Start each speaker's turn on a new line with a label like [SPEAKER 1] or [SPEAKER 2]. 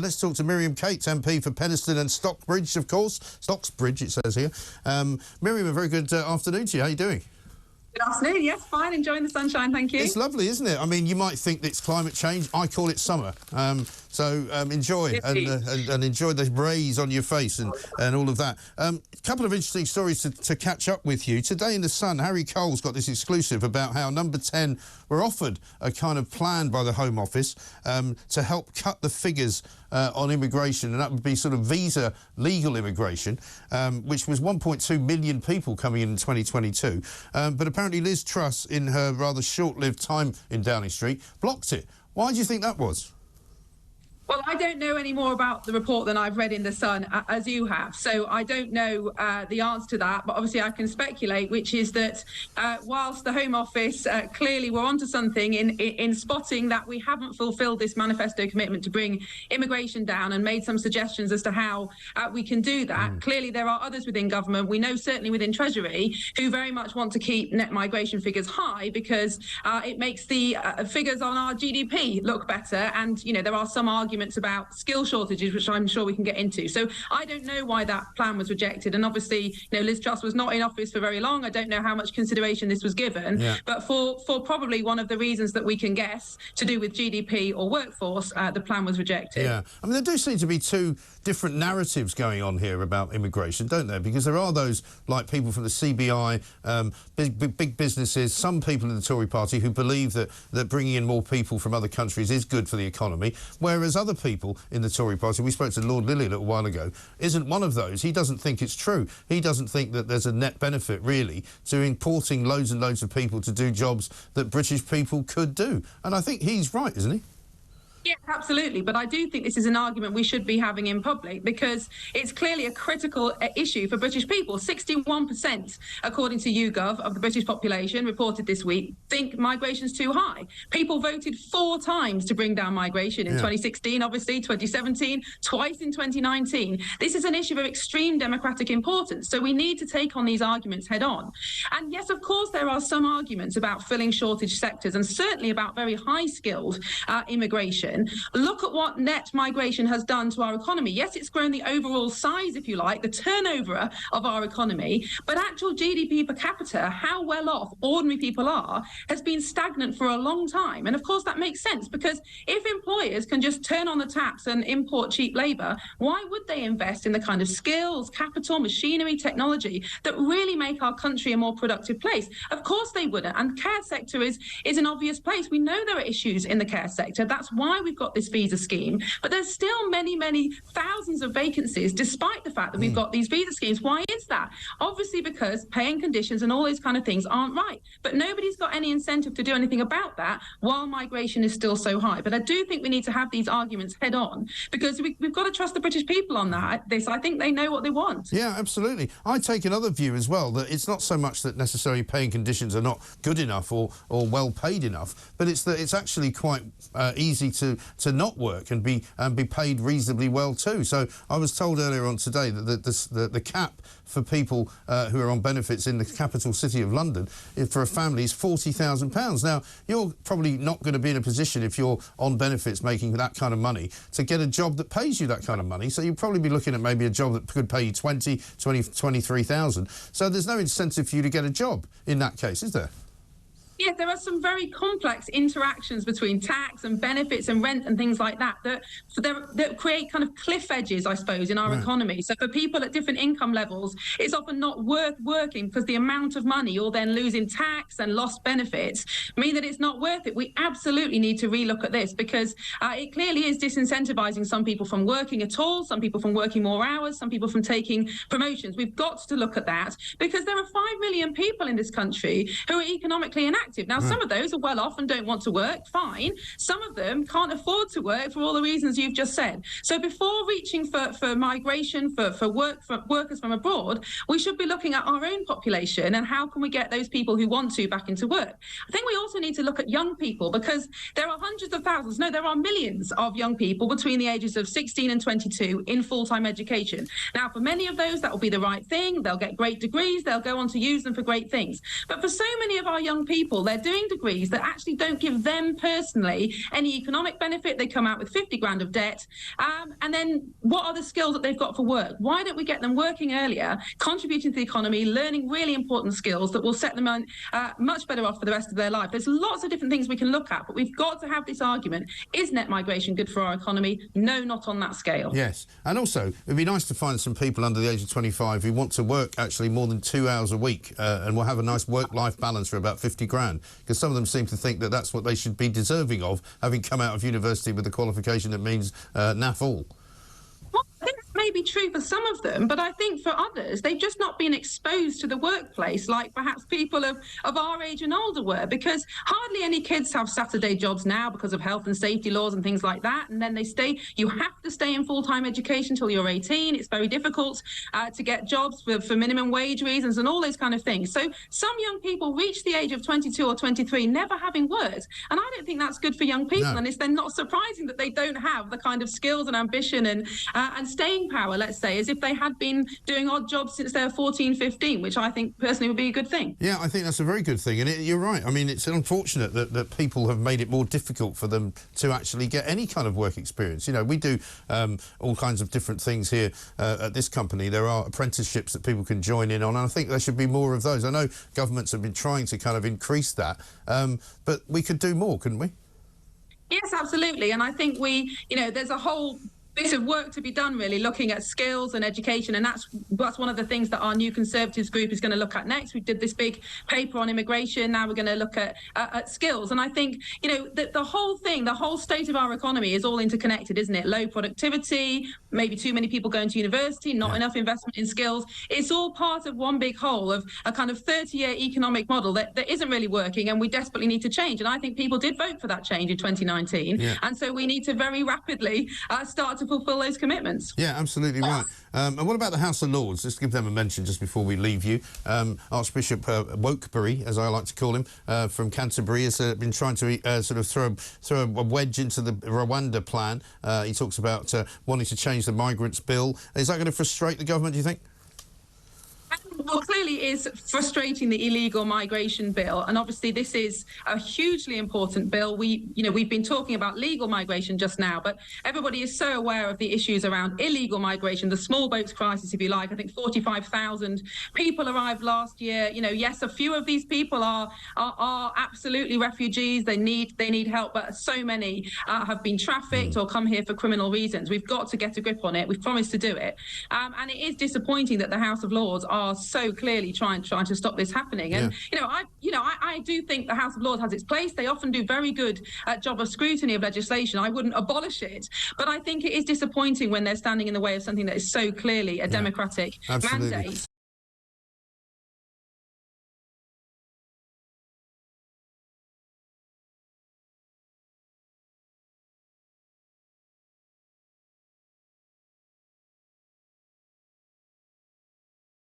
[SPEAKER 1] Let's talk to Miriam Cates, MP for Penistone and Stockbridge, of course. Stocksbridge, it says here. Miriam, a very good afternoon to you. How are you doing?
[SPEAKER 2] Good afternoon. Yes, fine. Enjoying the sunshine, thank you.
[SPEAKER 1] It's lovely, isn't it? I mean, you might think it's climate change. I call it summer. Enjoy and enjoy the rays on your face and all of that. A couple of interesting stories to catch up with you. Today in The Sun, Harry Cole's got this exclusive about how Number 10 were offered a kind of plan by the Home Office to help cut the figures on immigration, and that would be sort of visa legal immigration, which was 1.2 million people coming in 2022. But apparently Liz Truss, in her rather short-lived time in Downing Street, blocked it. Why do you think that was?
[SPEAKER 2] Well, I don't know any more about the report than I've read in The Sun, as you have. So I don't know the answer to that. But obviously I can speculate, which is that whilst the Home Office clearly were onto something in spotting that we haven't fulfilled this manifesto commitment to bring immigration down and made some suggestions as to how we can do that. Clearly, there are others within government, we know certainly within Treasury, who very much want to keep net migration figures high because it makes the figures on our GDP look better. And, you know, there are some arguments about skill shortages, which I'm sure we can get into. So I don't know why that plan was rejected. And obviously, you know, Liz Truss was not in office for very long. I don't know how much consideration this was given. Yeah. But for probably one of the reasons that we can guess to do with GDP or workforce, the plan was rejected.
[SPEAKER 1] Yeah. I mean, there do seem to be two different narratives going on here about immigration, don't there? Because there are those, like people from the CBI, big businesses, some people in the Tory party who believe that bringing in more people from other countries is good for the economy, whereas other people in the Tory party, we spoke to Lord Lilly a little while ago, isn't one of those. He doesn't think it's true. He doesn't think that there's a net benefit, really, to importing loads and loads of people to do jobs that British people could do. And I think he's right, isn't he?
[SPEAKER 2] Yes, absolutely. But I do think this is an argument we should be having in public because it's clearly a critical issue for British people. 61%, according to YouGov, of the British population reported this week think migration's too high. People voted 4 times to bring down migration in 2016, obviously, 2017, twice in 2019. This is an issue of extreme democratic importance. So we need to take on these arguments head on. And yes, of course, there are some arguments about filling shortage sectors and certainly about very high-skilled immigration. Look at what net migration has done to our economy. Yes, it's grown the overall size, if you like, the turnover of our economy, but actual GDP per capita, how well off ordinary people are, has been stagnant for a long time. And of course, that makes sense because if employers can just turn on the taps and import cheap labour, why would they invest in the kind of skills, capital, machinery, technology that really make our country a more productive place? Of course they wouldn't. And the care sector is an obvious place. We know there are issues in the care sector. That's why we've got this visa scheme, but there's still many thousands of vacancies despite the fact that we've got these visa schemes. Why is that? Obviously because paying conditions and all those kind of things aren't right, but nobody's got any incentive to do anything about that while migration is still so high. But I do think we need to have these arguments head on because we've got to trust the British people on that. I think they know what they want.
[SPEAKER 1] Yeah, absolutely. I take another view as well, that it's not so much that necessarily paying conditions are not good enough or well paid enough, but it's that it's actually quite easy to not work and be paid reasonably well too. So I was told earlier on today that the cap for people who are on benefits in the capital city of London for a family is £40,000. Now, you're probably not going to be in a position, if you're on benefits making that kind of money, to get a job that pays you that kind of money. So you'll probably be looking at maybe a job that could pay you 23,000. So there's no incentive for you to get a job in that case, is there?
[SPEAKER 2] Yeah, there are some very complex interactions between tax and benefits and rent and things like that that create kind of cliff edges, I suppose, in our economy. So for people at different income levels, it's often not worth working because the amount of money you'll then lose in tax and lost benefits mean that it's not worth it. We absolutely need to relook at this because it clearly is disincentivizing some people from working at all, some people from working more hours, some people from taking promotions. We've got to look at that because there are 5 million people in this country who are economically inactive. Now, some of those are well off and don't want to work, fine. Some of them can't afford to work for all the reasons you've just said. So before reaching for migration, for workers from abroad, we should be looking at our own population and how can we get those people who want to back into work. I think we also need to look at young people because there are hundreds of thousands, no, there are millions of young people between the ages of 16 and 22 in full-time education. Now, for many of those, that will be the right thing. They'll get great degrees. They'll go on to use them for great things. But for so many of our young people, people, they're doing degrees that actually don't give them personally any economic benefit. They come out with 50 grand of debt. And then what are the skills that they've got for work? Why don't we get them working earlier, contributing to the economy, learning really important skills that will set them on much better off for the rest of their life? There's lots of different things we can look at, but we've got to have this argument. Is net migration good for our economy? No, not on that scale.
[SPEAKER 1] Yes. And also, it'd be nice to find some people under the age of 25 who want to work actually more than 2 hours a week and will have a nice work-life balance for about 50 grand, because some of them seem to think that that's what they should be deserving of, having come out of university with a qualification that means naff all.
[SPEAKER 2] I think that may be true for some of them, but I think for others, they've just not been exposed to the workplace like perhaps people of our age and older were, because hardly any kids have Saturday jobs now because of health and safety laws and things like that. And then they stay, you have to stay in full-time education until you're 18. It's very difficult to get jobs for minimum wage reasons and all those kind of things. So some young people reach the age of 22 or 23 never having worked. And I don't think that's good for young people.
[SPEAKER 1] No.
[SPEAKER 2] And it's then not surprising that they don't have the kind of skills and ambition and staying power, let's say, as if they had been doing odd jobs since they were 14, 15, which I think personally would be a good thing.
[SPEAKER 1] Yeah, I think that's a very good thing. And you're right. I mean, it's unfortunate that people have made it more difficult for them to actually get any kind of work experience. You know, we do all kinds of different things here at this company. There are apprenticeships that people can join in on, and I think there should be more of those. I know governments have been trying to kind of increase that, but we could do more, couldn't we?
[SPEAKER 2] Yes, absolutely. And I think there's a whole bit of work to be done, really, looking at skills and education, and that's one of the things that our new Conservatives group is going to look at next. We did this big paper on immigration. Now we're going to look at skills, and I think the whole thing, the whole state of our economy is all interconnected, isn't it? Low productivity, maybe too many people going to university, not enough investment in skills. It's all part of one big whole of a kind of 30-year economic model that isn't really working, and we desperately need to change. And I think people did vote for that change in 2019, and so we need to very rapidly start to fulfil those commitments.
[SPEAKER 1] Yeah, absolutely right. And what about the House of Lords? Just give them a mention just before we leave you. Archbishop Wokebury, as I like to call him, from Canterbury, has been trying to sort of throw a wedge into the Rwanda plan. He talks about wanting to change the migrants bill. Is that going to frustrate the government, do you think?
[SPEAKER 2] Well, clearly is frustrating the illegal migration bill, and obviously this is a hugely important bill. We've been talking about legal migration just now, but everybody is so aware of the issues around illegal migration, the small boats crisis, if you like. I think 45,000 people arrived last year. Yes, a few of these people are absolutely refugees. They need help, but so many have been trafficked or come here for criminal reasons. We've got to get a grip on it. We've promised to do it, and it is disappointing that the House of Lords are so clearly trying to stop this happening. And I do think the House of Lords has its place. They often do very good job of scrutiny of legislation. I wouldn't abolish it, but I think it is disappointing when they're standing in the way of something that is so clearly a democratic mandate.